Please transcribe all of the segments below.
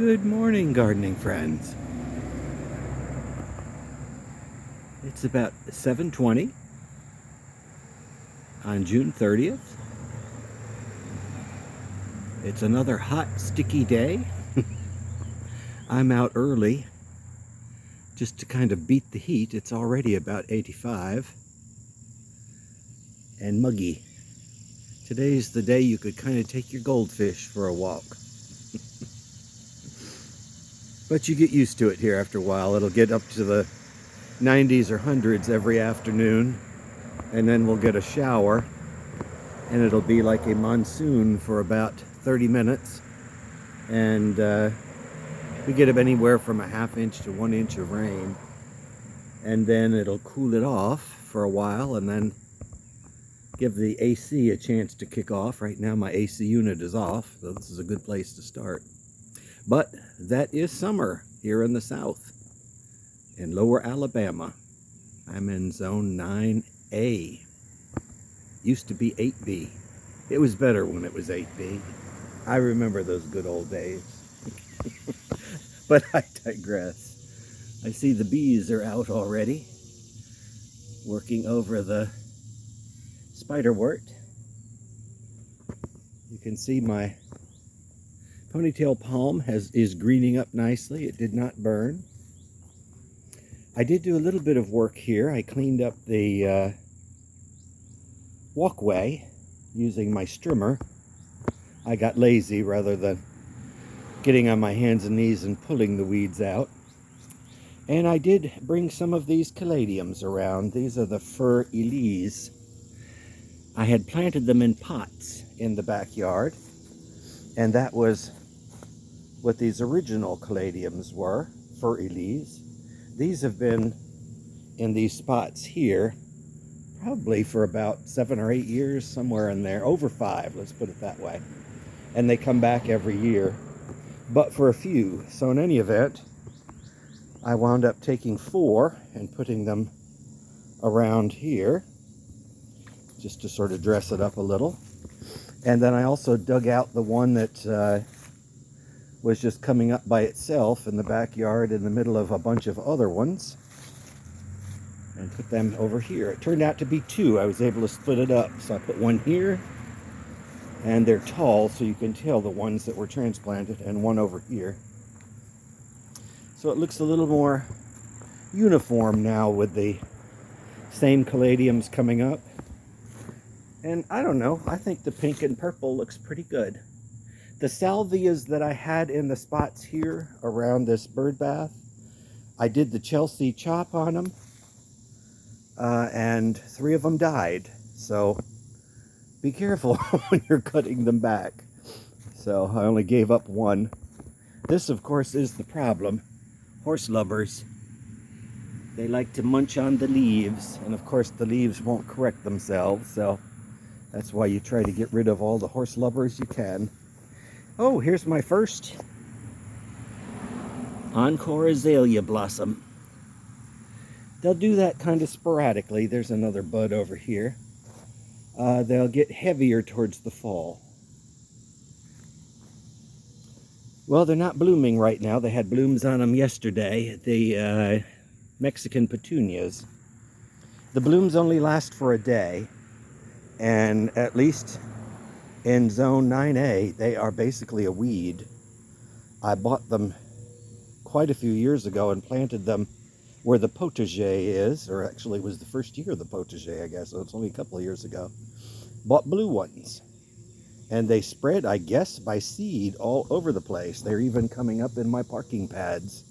Good morning, gardening friends. It's about 7:20 on June 30th. It's another hot, sticky day. I'm out early just to kind of beat the heat. It's already about 85 and muggy. Today's the day you could kind of take your goldfish for a walk. But you get used to it here after a while. It'll get up to the 90s or 100s every afternoon, and then we'll get a shower, and it'll be like a monsoon for about 30 minutes, and we get anywhere from a ½ inch to 1 inch of rain, and then it'll cool it off for a while, and then give the AC a chance to kick off. Right now my AC unit is off, so this is a good place to start. But that is summer here in the south, in lower Alabama. I'm in zone 9A. Used to be 8B. It was better when it was 8B. I remember those good old days. But I digress. I see the bees are out already, working over the spiderwort. You can see my ponytail palm is greening up nicely. It did not burn. I did do a little bit of work here. I cleaned up the walkway using my strimmer. I got lazy rather than getting on my hands and knees and pulling the weeds out. And I did bring some of these caladiums around. These are the fur elise. I had planted them in pots in the backyard, and that was what these original caladiums were, fur elise. These have been in these spots here probably for about 7 or 8 years, somewhere in there, over 5, let's put it that way. And they come back every year, but for a few. So in any event, I wound up taking 4 and putting them around here just to sort of dress it up a little. And then I also dug out the one that was just coming up by itself in the backyard in the middle of a bunch of other ones, and put them over here. It turned out to be 2. I was able to split it up. So I put one here, and they're tall so you can tell the ones that were transplanted, and one over here. So it looks a little more uniform now with the same caladiums coming up. And I don't know, I think the pink and purple looks pretty good. The salvias that I had in the spots here around this bird bath, I did the Chelsea chop on them, and 3 of them died. So be careful when you're cutting them back. So I only gave up 1. This, of course, is the problem. Horse lovers. They like to munch on the leaves, and of course the leaves won't correct themselves, so that's why you try to get rid of all the horse lovers you can. Oh, here's my first encore azalea blossom. They'll do that kind of sporadically. There's another bud over here. They'll get heavier towards the fall. Well, they're not blooming right now. They had blooms on them yesterday, the Mexican petunias. The blooms only last for a day, and at least in zone 9A, they are basically a weed. I bought them quite a few years ago and planted them where the potager is, or actually it was the first year of the potager, I guess, so it's only a couple of years ago. Bought blue ones, and they spread, I guess, by seed all over the place. They're even coming up in my parking pads.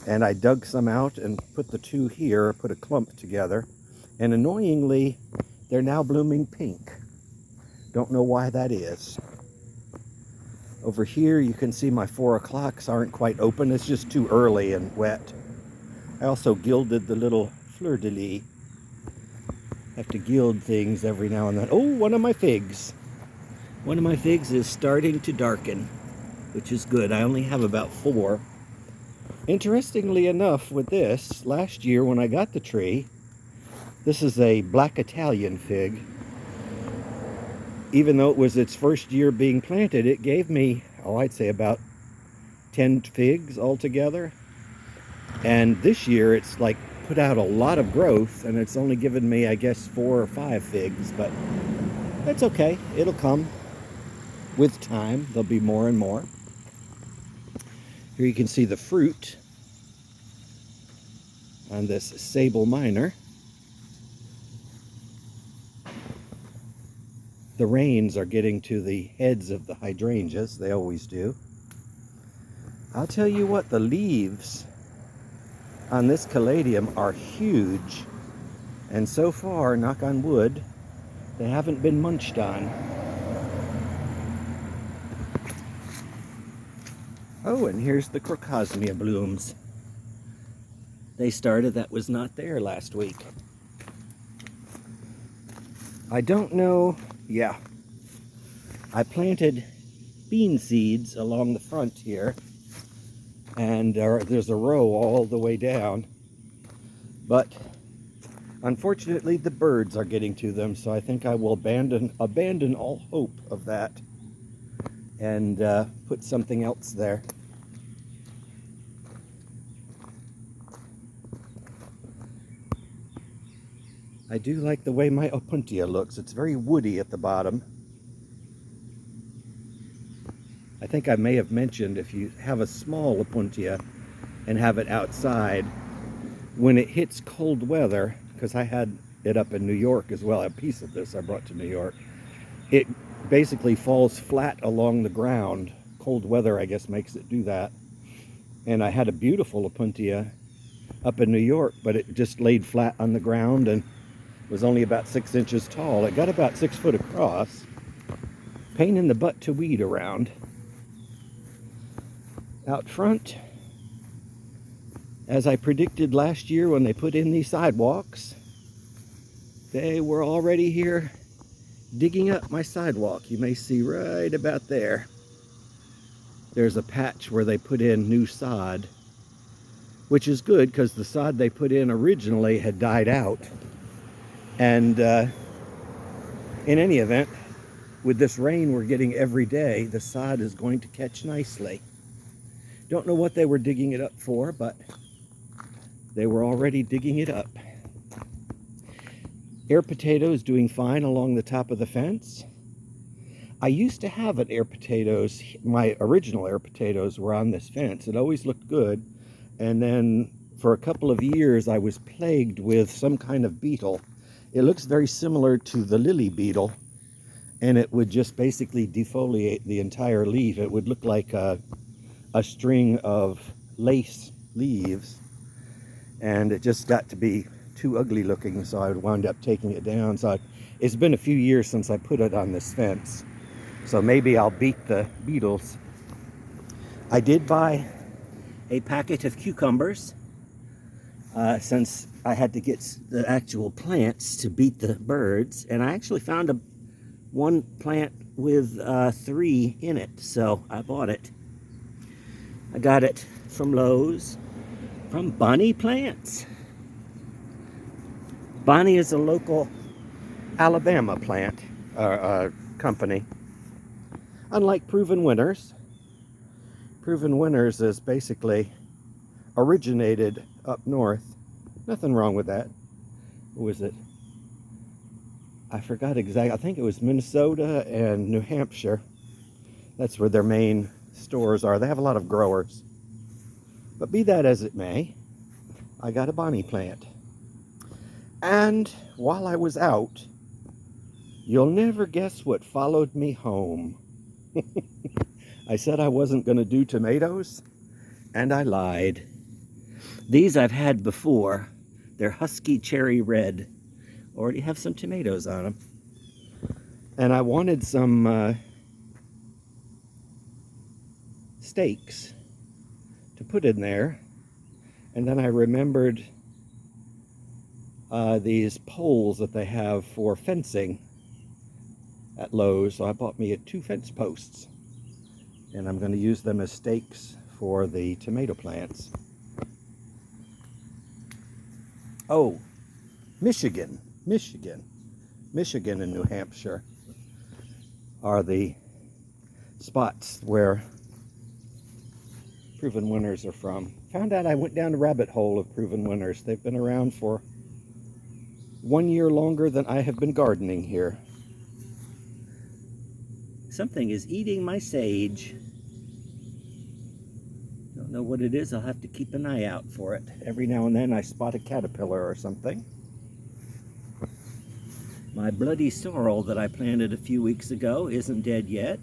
And I dug some out and put the 2 here, put a clump together, and annoyingly, they're now blooming pink. Don't know why that is. Over here you can see my 4 o'clocks aren't quite open. It's just too early and wet. I also gilded the little fleur-de-lis. Have to gild things every now and then. Oh, one of my figs. One of my figs is starting to darken, which is good. I only have about 4. Interestingly enough, with this, last year when I got the tree, this is a black Italian fig. Even though it was its first year being planted, it gave me, oh, I'd say about 10 figs altogether. And this year it's like put out a lot of growth, and it's only given me, I guess, 4 or 5 figs, but that's okay. It'll come with time. There'll be more and more. Here you can see the fruit on this sable minor. The rains are getting to the heads of the hydrangeas. They always do. I'll tell you what, the leaves on this caladium are huge. And so far, knock on wood, they haven't been munched on. Oh, and here's the crocosmia blooms. They started, that was not there last week. I don't know, yeah. I planted bean seeds along the front here, and there's a row all the way down. But unfortunately, the birds are getting to them, so I think I will abandon all hope of that and put something else there. I do like the way my opuntia looks. It's very woody at the bottom. I think I may have mentioned, if you have a small opuntia and have it outside, when it hits cold weather, because I had it up in New York as well, a piece of this I brought to New York, it basically falls flat along the ground. Cold weather, I guess, makes it do that. And I had a beautiful opuntia up in New York, but it just laid flat on the ground and was only about 6 inches tall. It got about 6 foot across. Pain in the butt to weed around. Out front, as I predicted last year when they put in these sidewalks, they were already here digging up my sidewalk. You may see right about there. There's a patch where they put in new sod, which is good because the sod they put in originally had died out. And in any event, with this rain we're getting every day, the sod is going to catch nicely. Don't know what they were digging it up for, but they were already digging it up. Air potato is doing fine along the top of the fence. I used to have an air potatoes. My original air potatoes were on this fence. It always looked good. And then for a couple of years, I was plagued with some kind of beetle. It looks very similar to the lily beetle, and it would just basically defoliate the entire leaf. It would look like a string of lace leaves, and it just got to be too ugly looking, so I wound up taking it down. So it's been a few years since I put it on this fence, so maybe I'll beat the beetles. I did buy a packet of cucumbers since I had to get the actual plants to beat the birds, and I actually found one plant with 3 in it, so I bought it. I got it from Lowe's, from Bonnie Plants. Bonnie is a local Alabama plant company. Unlike Proven Winners, Proven Winners is basically originated up north. Nothing wrong with that. What was it? I forgot exactly. I think it was Minnesota and New Hampshire. That's where their main stores are. They have a lot of growers. But be that as it may, I got a Bonnie plant. And while I was out, you'll never guess what followed me home. I said I wasn't going to do tomatoes, and I lied. These I've had before. They're husky cherry red. Already have some tomatoes on them. And I wanted some stakes to put in there. And then I remembered these poles that they have for fencing at Lowe's. So I bought me 2 fence posts. And I'm going to use them as stakes for the tomato plants. Oh, Michigan and New Hampshire are the spots where proven winners are from. Found out I went down a rabbit hole of proven winners. They've been around for 1 year longer than I have been gardening here. Something is eating my sage. Don't know what it is. I'll have to keep an eye out for it. Every now and then I spot a caterpillar or something. My bloody sorrel that I planted a few weeks ago isn't dead yet.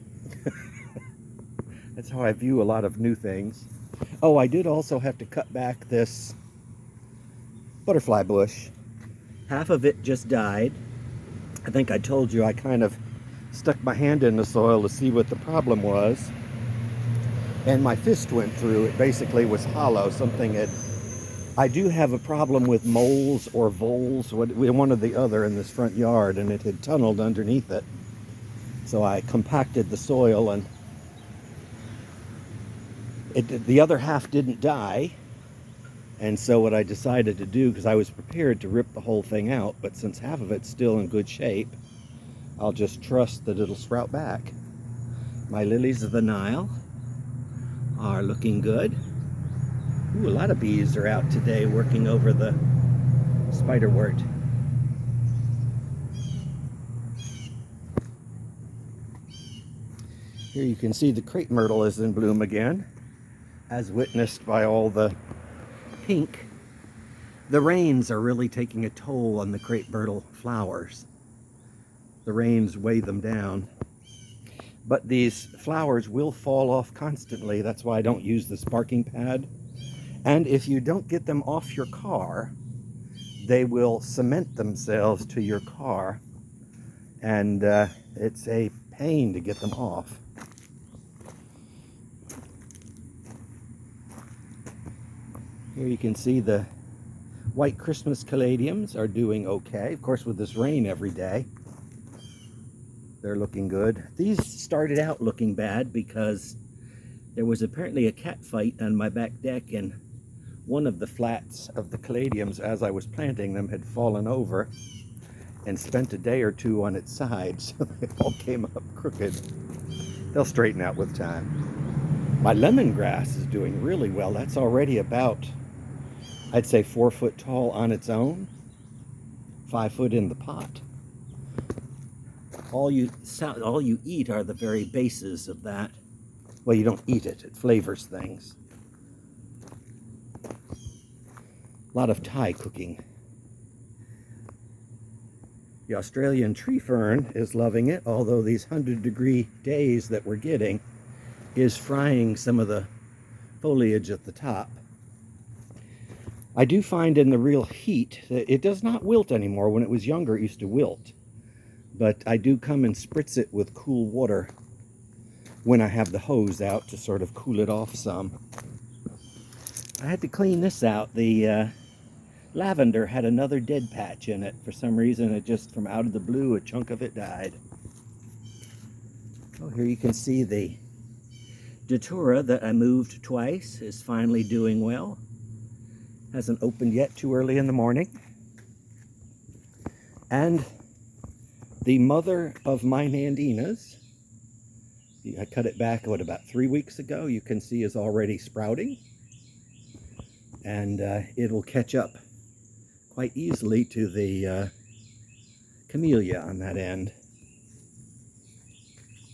That's how I view a lot of new things. Oh, I did also have to cut back this butterfly bush. Half of it just died. I think I told you I kind of stuck my hand in the soil to see what the problem was. And my fist went through. It basically was hollow. Something had... I do have a problem with moles or voles, one or the other, in this front yard, and it had tunneled underneath it. So I compacted the soil, and the other half didn't die. And so what I decided to do, because I was prepared to rip the whole thing out, but since half of it's still in good shape, I'll just trust that it'll sprout back. My lilies of the Nile are looking good. Ooh, a lot of bees are out today working over the spiderwort. Here you can see the crepe myrtle is in bloom again, as witnessed by all the pink. The rains are really taking a toll on the crepe myrtle flowers. The rains weigh them down. But these flowers will fall off constantly. That's why I don't use the sparking pad. And if you don't get them off your car, they will cement themselves to your car. And it's a pain to get them off. Here you can see the white Christmas caladiums are doing okay. Of course, with this rain every day, they're looking good. These started out looking bad because there was apparently a cat fight on my back deck, and one of the flats of the caladiums, as I was planting them, had fallen over and spent a day or two on its side, so they all came up crooked. They'll straighten out with time. My lemongrass is doing really well. That's already about, I'd say, 4 foot tall on its own, 5 foot in the pot. All you eat are the very bases of that. Well, you don't eat it. It flavors things. A lot of Thai cooking. The Australian tree fern is loving it, although these 100-degree days that we're getting is frying some of the foliage at the top. I do find in the real heat that it does not wilt anymore. When it was younger, it used to wilt. But I do come and spritz it with cool water when I have the hose out to sort of cool it off some. I had to clean this out. The lavender had another dead patch in it. For some reason, it just, from out of the blue, a chunk of it died. Oh, here you can see the datura that I moved twice is finally doing well. Hasn't opened yet, too early in the morning. And the mother of my nandinas, I cut it back, about 3 weeks ago, you can see is already sprouting. And it'll catch up quite easily to the camellia on that end.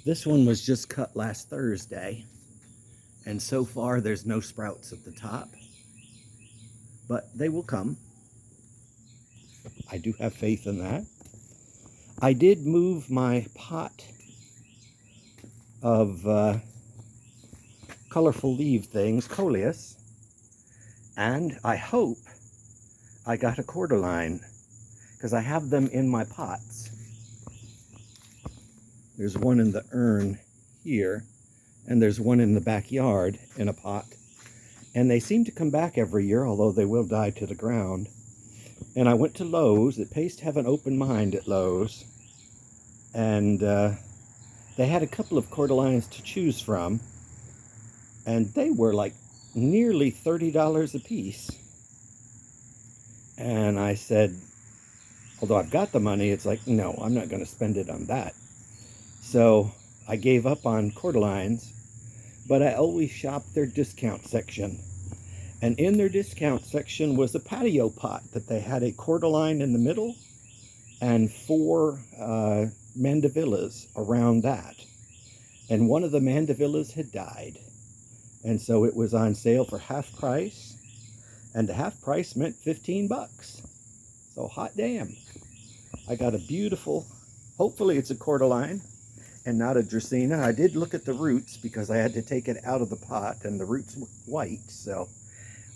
This one was just cut last Thursday, and so far there's no sprouts at the top, but they will come. I do have faith in that. I did move my pot of colorful leaf things, coleus, and I hope I got a cordyline, because I have them in my pots. There's one in the urn here, and there's one in the backyard in a pot. And they seem to come back every year, although they will die to the ground. And I went to Lowe's. It pays to have an open mind at Lowe's. And they had a couple of cordylines to choose from, and they were like nearly $30 a piece. And I said, although I've got the money, it's like, no, I'm not going to spend it on that. So I gave up on cordylines, but I always shopped their discount section. And in their discount section was a patio pot that they had a cordyline in the middle and 4 mandevillas around that. And one of the mandevillas had died. And so it was on sale for half price. And the half price meant 15 bucks. So hot damn. I got a beautiful, hopefully it's a cordyline and not a dracaena. I did look at the roots because I had to take it out of the pot and the roots were white. So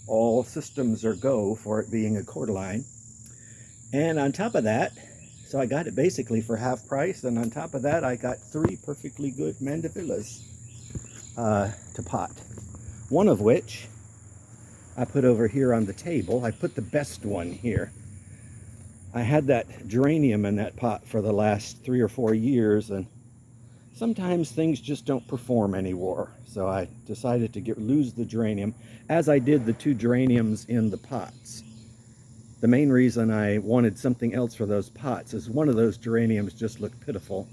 all systems are go for it being a cordyline. And on top of that, so I got it basically for half price, and on top of that I got 3 perfectly good mandevillas to pot. One of which I put over here on the table. I put the best one here. I had that geranium in that pot for the last 3 or 4 years, and sometimes things just don't perform anymore. So I decided to lose the geranium, as I did the 2 geraniums in the pots. The main reason I wanted something else for those pots is one of those geraniums just looked pitiful.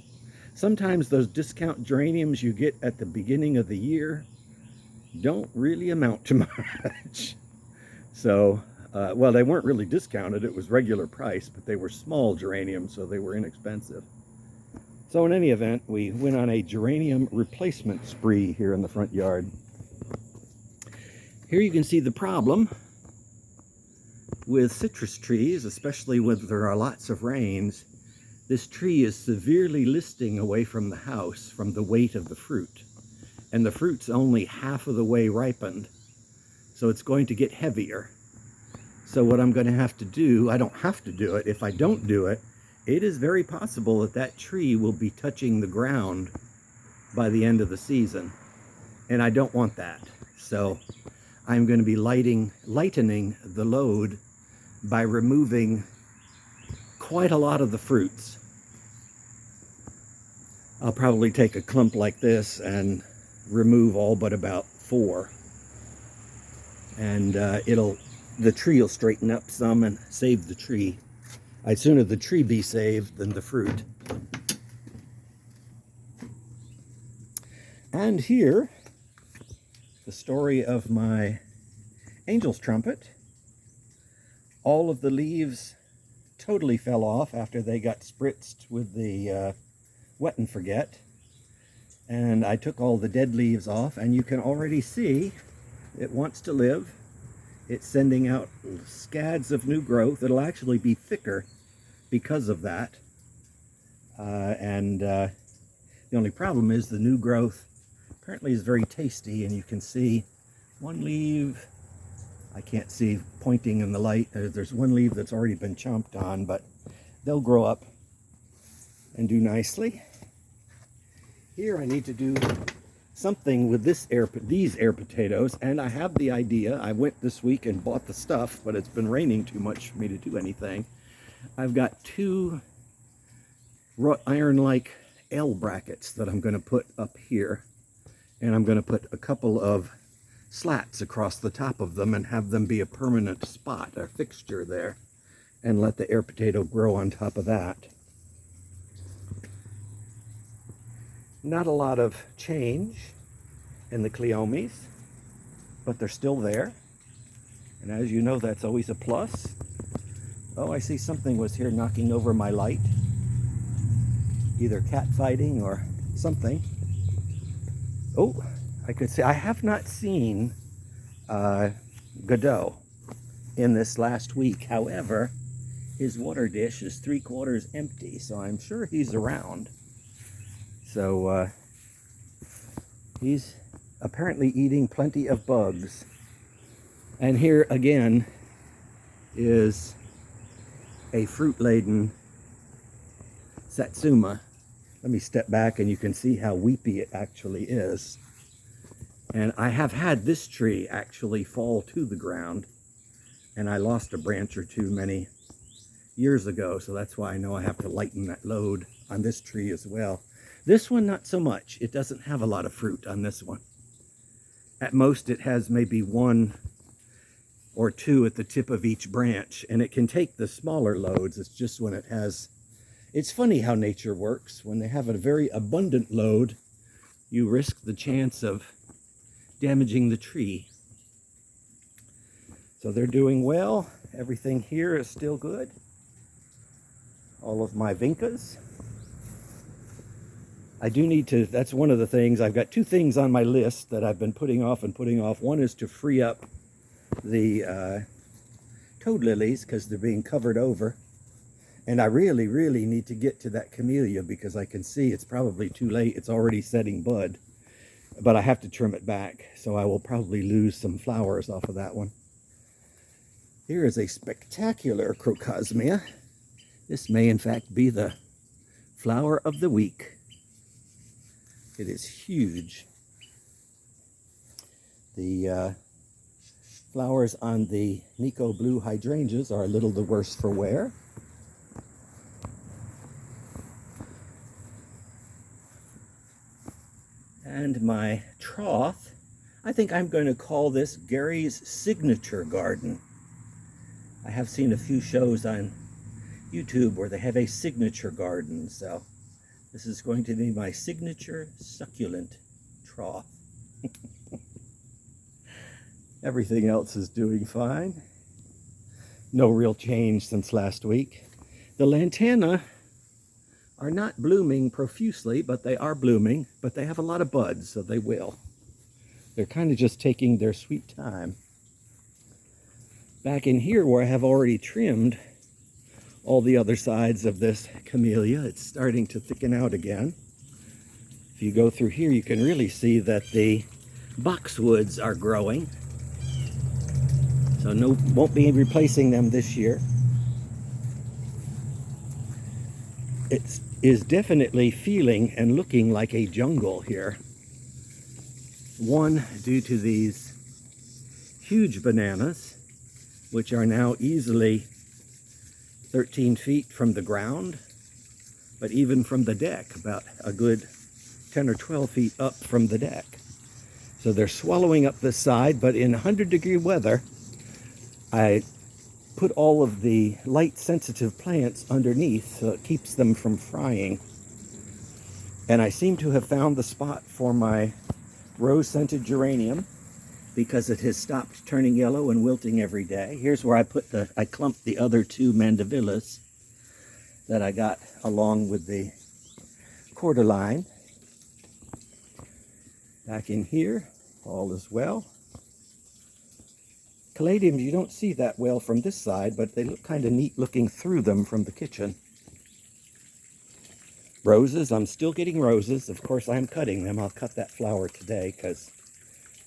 Sometimes those discount geraniums you get at the beginning of the year don't really amount to much. So, well, they weren't really discounted. It was regular price, but they were small geraniums, so they were inexpensive. So in any event, we went on a geranium replacement spree here in the front yard. Here you can see the problem with citrus trees, especially when there are lots of rains. This tree is severely listing away from the house from the weight of the fruit. And the fruit's only half of the way ripened, so it's going to get heavier. So what I'm going to have to do, I don't have to do it, if I don't do it, it is very possible that that tree will be touching the ground by the end of the season. And I don't want that. So I'm going to be lightening the load by removing quite a lot of the fruits. I'll probably take a clump like this and remove all but about 4. And the tree will straighten up some and save the tree. I'd sooner the tree be saved than the fruit. And here, the story of my angel's trumpet. All of the leaves totally fell off after they got spritzed with the wet and forget. And I took all the dead leaves off, and you can already see it wants to live. It's sending out scads of new growth. It'll actually be thicker because of that. The only problem is the new growth apparently is very tasty, and you can see one leaf, I can't see pointing in the light. There's one leaf that's already been chomped on, but they'll grow up and do nicely. Here I need to do something with these air potatoes, and I have the idea. I went this week and bought the stuff, but it's been raining too much for me to do anything. I've got 2 wrought iron-like L brackets that I'm going to put up here, and I'm going to put a couple of slats across the top of them and have them be a permanent spot, a fixture there, and let the air potato grow on top of that. Not a lot of change in the cleomes, but they're still there. And as you know, that's always a plus. Oh, I see something was here knocking over my light. Either cat fighting or something. Oh, I could say I have not seen Godot in this last week. However, his water dish is 3/4 empty, so I'm sure he's around. So he's apparently eating plenty of bugs. And here again is a fruit-laden satsuma. Let me step back and you can see how weepy it actually is. And I have had this tree actually fall to the ground, and I lost a branch or 2 many years ago, so that's why I know I have to lighten that load on this tree as well. This one, not so much. It doesn't have a lot of fruit on this one. At most, it has maybe 1 or 2 at the tip of each branch, and it can take the smaller loads. It's just when it has... It's funny how nature works. When they have a very abundant load, you risk the chance of damaging the tree. So they're doing well. Everything here is still good. All of my vincas. I do need to, that's one of the things, I've got two things on my list that I've been putting off and putting off. One is to free up the toad lilies because they're being covered over. And I really, really need to get to that camellia because I can see it's probably too late. It's already setting bud. But I have to trim it back, so I will probably lose some flowers off of that one. Here is a spectacular crocosmia. This may in fact be the flower of the week. It is huge. The flowers on the Nico blue hydrangeas are a little the worse for wear. And my trough, I think I'm going to call this Gary's Signature Garden. I have seen a few shows on YouTube where they have a signature garden, so this is going to be my signature succulent trough. Everything else is doing fine. No real change since last week. The lantana are not blooming profusely, but they are blooming, but they have a lot of buds, so they will. They're kind of just taking their sweet time. Back in here where I have already trimmed all the other sides of this camellia, it's starting to thicken out again. If you go through here, you can really see that the boxwoods are growing. So won't be replacing them this year. It is definitely feeling and looking like a jungle here. One, due to these huge bananas, which are now easily 13 feet from the ground, but even from the deck, about a good 10 or 12 feet up from the deck. So they're swallowing up the side, but in 100-degree weather, I put all of the light-sensitive plants underneath so it keeps them from frying. And I seem to have found the spot for my rose-scented geranium because it has stopped turning yellow and wilting every day. Here's where I clumped the other two mandavillas that I got along with the cordyline. Back in here, all is well. Caladiums you don't see that well from this side, but they look kind of neat looking through them from the kitchen. Roses, I'm still getting roses. Of course, I'm cutting them. I'll cut that flower today because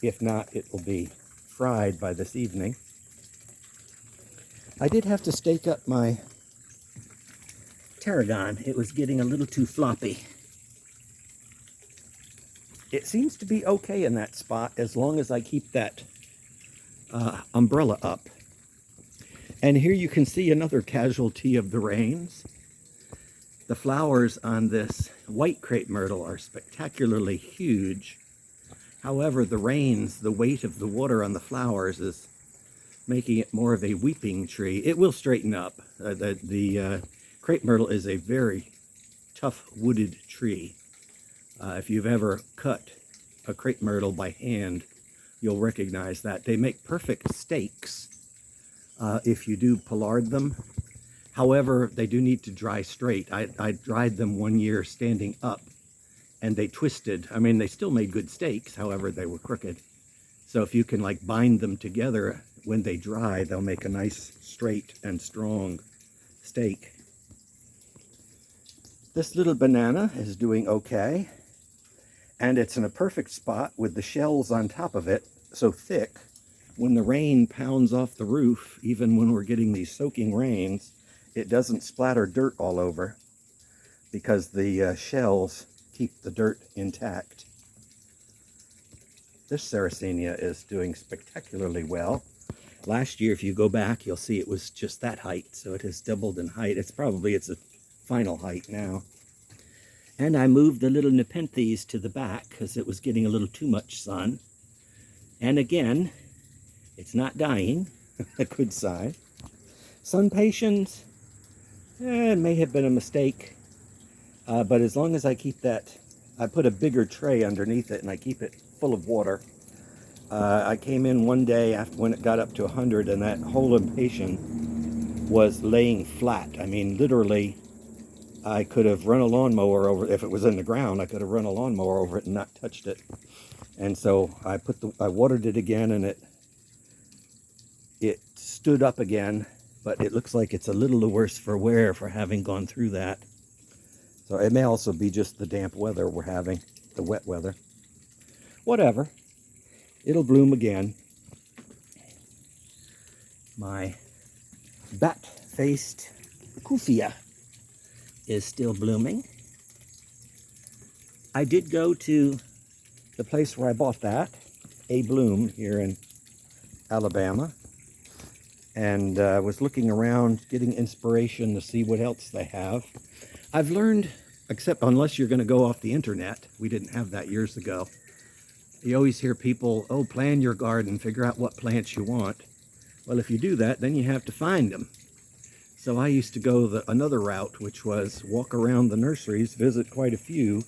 if not, it will be fried by this evening. I did have to stake up my tarragon. It was getting a little too floppy. It seems to be okay in that spot as long as I keep that umbrella up. And here you can see another casualty of the rains. The flowers on this white crepe myrtle are spectacularly huge. However, the rains, the weight of the water on the flowers is making it more of a weeping tree. It will straighten up. The crepe myrtle is a very tough wooded tree. If you've ever cut a crepe myrtle by hand, you'll recognize that. They make perfect stakes if you do pollard them. However, they do need to dry straight. I dried them one year standing up, and they twisted. I mean, they still made good stakes, however, they were crooked. So if you can like bind them together when they dry, they'll make a nice straight and strong stake. This little banana is doing okay, and it's in a perfect spot with the shells on top of it so thick. When the rain pounds off the roof, even when we're getting these soaking rains, it doesn't splatter dirt all over because the shells keep the dirt intact. This Sarracenia is doing spectacularly well. Last year, if you go back, you'll see it was just that height, so it has doubled in height. It's a final height now. And I moved the little nepenthes to the back because it was getting a little too much sun. And again, it's not dying, a good sign. Sun patience, it may have been a mistake, but as long as I keep that, I put a bigger tray underneath it and I keep it full of water. I came in one day after when it got up to 100, and that whole impatient was laying flat. I mean, literally, I could have run a lawnmower over it. If it was in the ground, I could have run a lawnmower over it and not touched it. And so I watered it again, and it stood up again, but it looks like it's a little the worse for wear for having gone through that. So it may also be just the damp weather we're having, the wet weather. Whatever. It'll bloom again. My bat-faced Kufia is still blooming. I did go to the place where I bought that, A Bloom, here in Alabama, and was looking around, getting inspiration to see what else they have. I've learned, except unless you're going to go off the internet, we didn't have that years ago. You always hear people, oh, plan your garden, figure out what plants you want. Well, if you do that, then you have to find them. So I used to go another route, which was walk around the nurseries, visit quite a few,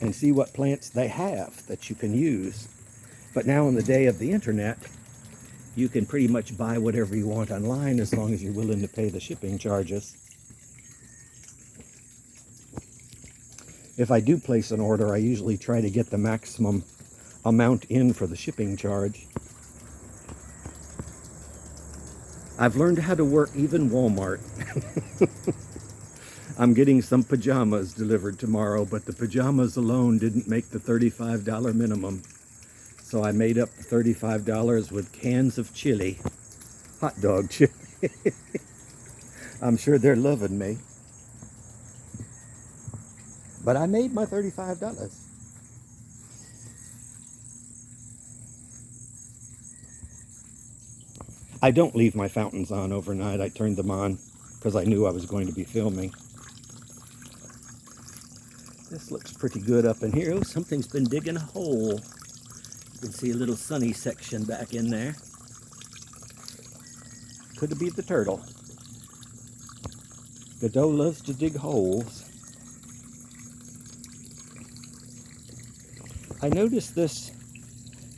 and see what plants they have that you can use. But now in the day of the internet, you can pretty much buy whatever you want online as long as you're willing to pay the shipping charges. If I do place an order, I usually try to get the maximum amount in for the shipping charge. I've learned how to work even Walmart. I'm getting some pajamas delivered tomorrow, but the pajamas alone didn't make the $35 minimum. So I made up the $35 with cans of chili, hot dog chili. I'm sure they're loving me. But I made my $35. I don't leave my fountains on overnight. I turned them on because I knew I was going to be filming. This looks pretty good up in here. Oh, something's been digging a hole. You can see a little sunny section back in there. Could be the turtle. Godot loves to dig holes. I noticed this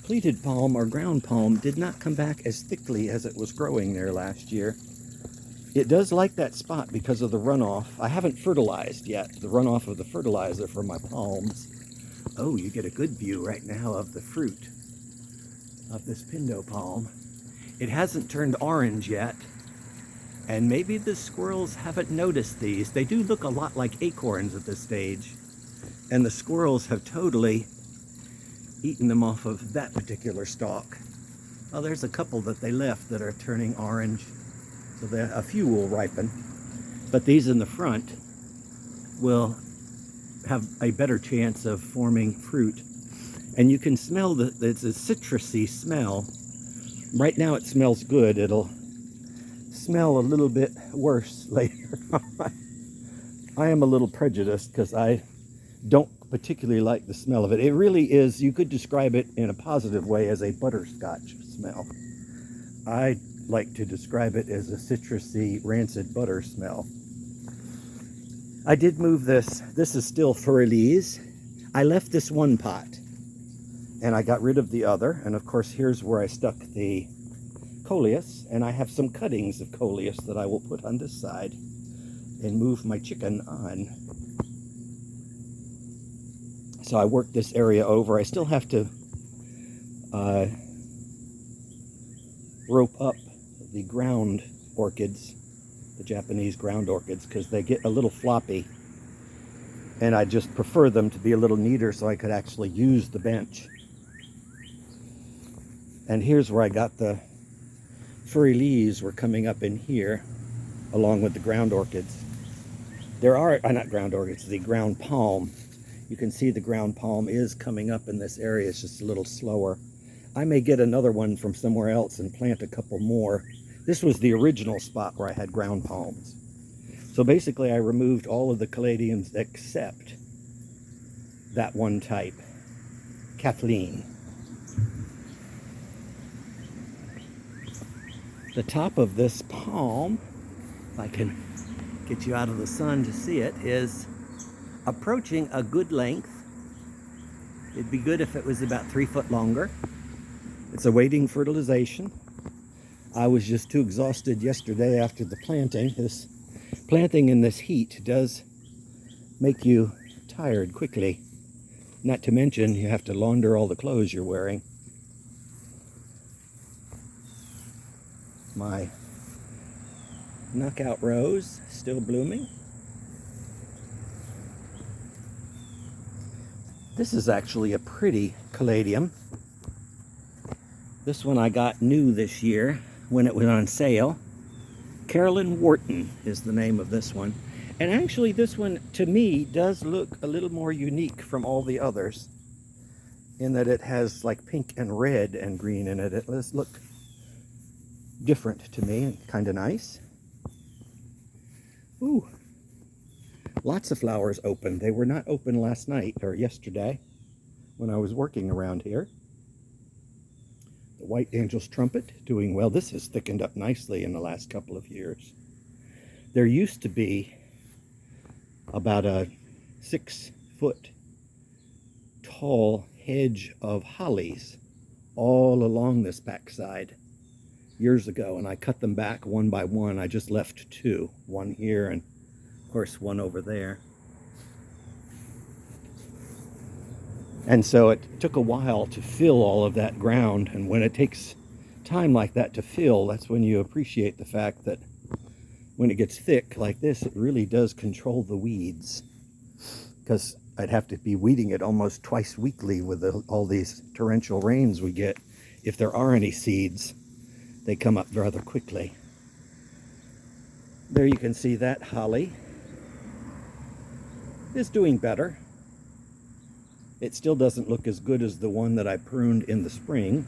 pleated palm or ground palm did not come back as thickly as it was growing there last year. It does like that spot because of the runoff. I haven't fertilized yet, the runoff of the fertilizer for my palms. Oh, you get a good view right now of the fruit of this pindo palm. It hasn't turned orange yet, and maybe the squirrels haven't noticed these. They do look a lot like acorns at this stage, and the squirrels have totally eaten them off of that particular stalk. Oh, there's a couple that they left that are turning orange, so a few will ripen, but these in the front will have a better chance of forming fruit. And you can smell that it's a citrusy smell. Right now it smells good. It'll smell a little bit worse later. I am a little prejudiced because I don't particularly like the smell of it. It really is, you could describe it in a positive way as a butterscotch smell. I like to describe it as a citrusy, rancid butter smell. I did move this. This is still Furlese. I left this one pot and I got rid of the other. And of course, here's where I stuck the coleus, and I have some cuttings of coleus that I will put on this side and move my chicken on. So I worked this area over. I still have to rope up the ground orchids, the Japanese ground orchids, because they get a little floppy. And I just prefer them to be a little neater so I could actually use the bench. And here's where I got the furry leaves were coming up in here, along with the ground orchids. There are, not ground orchids, the ground palm. You can see the ground palm is coming up in this area. It's just a little slower. I may get another one from somewhere else and plant a couple more. This was the original spot where I had ground palms. So basically I removed all of the caladiums except that one type, Kathleen. The top of this palm, if I can get you out of the sun to see it, is approaching a good length. It'd be good if it was about 3 foot longer. It's awaiting fertilization. I was just too exhausted yesterday after the planting. This planting in this heat does make you tired quickly. Not to mention you have to launder all the clothes you're wearing. My knockout rose still blooming. This is actually a pretty caladium. This one I got new this year when it was on sale. Carolyn Wharton is the name of this one. And actually this one, to me, does look a little more unique from all the others in that it has like pink and red and green in it. It does look different to me and kind of nice. Ooh, lots of flowers open. They were not open last night or yesterday when I was working around here. The white angel's trumpet doing well. This has thickened up nicely in the last couple of years. There used to be about a 6-foot tall hedge of hollies all along this backside years ago, and I cut them back one by one. I just left 2, one here and of course one over there. And so it took a while to fill all of that ground, and when it takes time like that to fill, that's when you appreciate the fact that when it gets thick like this, it really does control the weeds, because I'd have to be weeding it almost twice weekly with all these torrential rains we get. If there are any seeds, they come up rather quickly. There you can see that holly is doing better. It still doesn't look as good as the one that I pruned in the spring.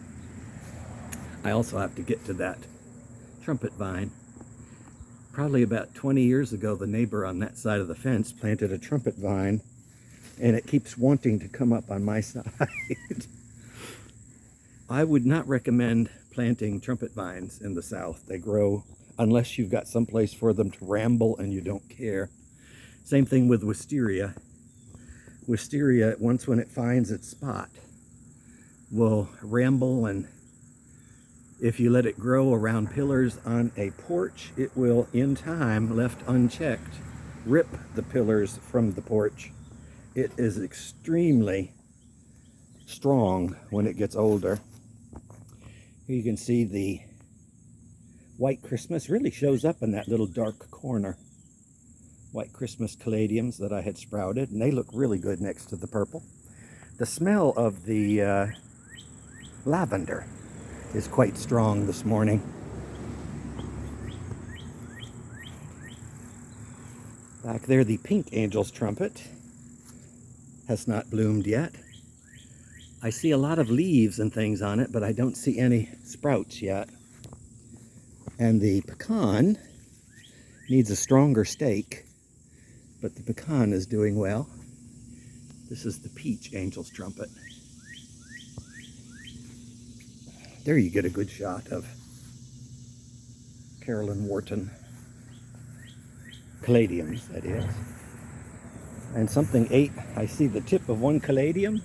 I also have to get to that trumpet vine. Probably about 20 years ago, the neighbor on that side of the fence planted a trumpet vine, and it keeps wanting to come up on my side. I would not recommend planting trumpet vines in the south. They grow unless you've got some place for them to ramble and you don't care. Same thing with wisteria. Wisteria, once when it finds its spot, will ramble, and if you let it grow around pillars on a porch, it will, in time, left unchecked, rip the pillars from the porch. It is extremely strong when it gets older. Here you can see the white Christmas really shows up in that little dark corner. White Christmas caladiums that I had sprouted, and they look really good next to the purple. The smell of the lavender is quite strong this morning. Back there, the pink angel's trumpet has not bloomed yet. I see a lot of leaves and things on it, but I don't see any sprouts yet. And the pecan needs a stronger stake, but the pecan is doing well. This is the peach angel's trumpet. There you get a good shot of Carolyn Wharton caladiums, that is. And something ate, I see the tip of one caladium,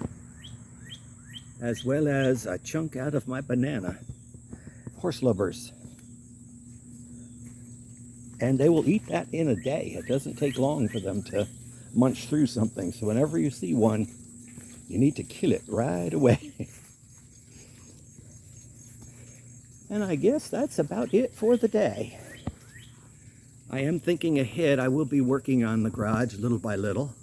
as well as a chunk out of my banana. Horse lovers. And they will eat that in a day. It doesn't take long for them to munch through something. So whenever you see one, you need to kill it right away. And I guess that's about it for the day. I am thinking ahead. I will be working on the garage little by little.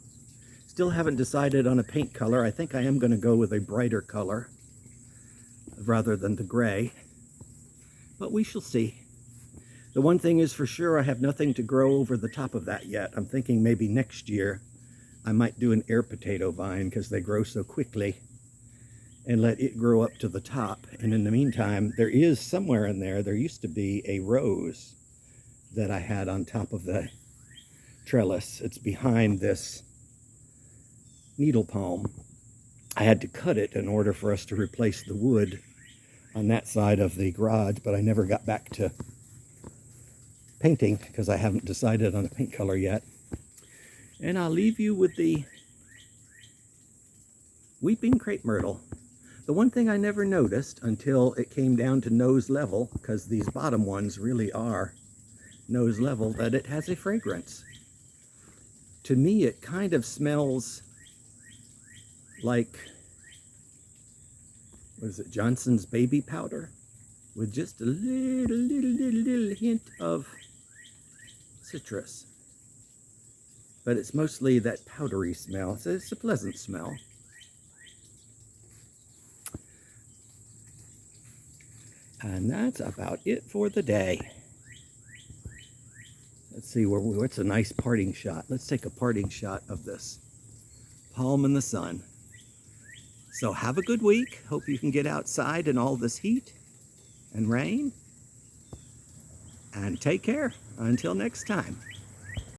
Still haven't decided on a paint color. I think I am going to go with a brighter color rather than the gray. But we shall see. The one thing is for sure, I have nothing to grow over the top of that yet. I'm thinking maybe next year I might do an air potato vine because they grow so quickly, and let it grow up to the top. And in the meantime, there is somewhere in there, there used to be a rose that I had on top of the trellis. It's behind this needle palm. I had to cut it in order for us to replace the wood on that side of the garage, but I never got back to painting because I haven't decided on a paint color yet. And I'll leave you with the weeping crepe myrtle. The one thing I never noticed until it came down to nose level, because these bottom ones really are nose level, that it has a fragrance. To me, it kind of smells like, what is it, Johnson's baby powder, with just a little hint of citrus. But it's mostly that powdery smell. So it's a pleasant smell. And that's about it for the day. Let's see, what's a nice parting shot? Let's take a parting shot of this palm in the sun. So have a good week. Hope you can get outside in all this heat and rain. And take care. Until next time.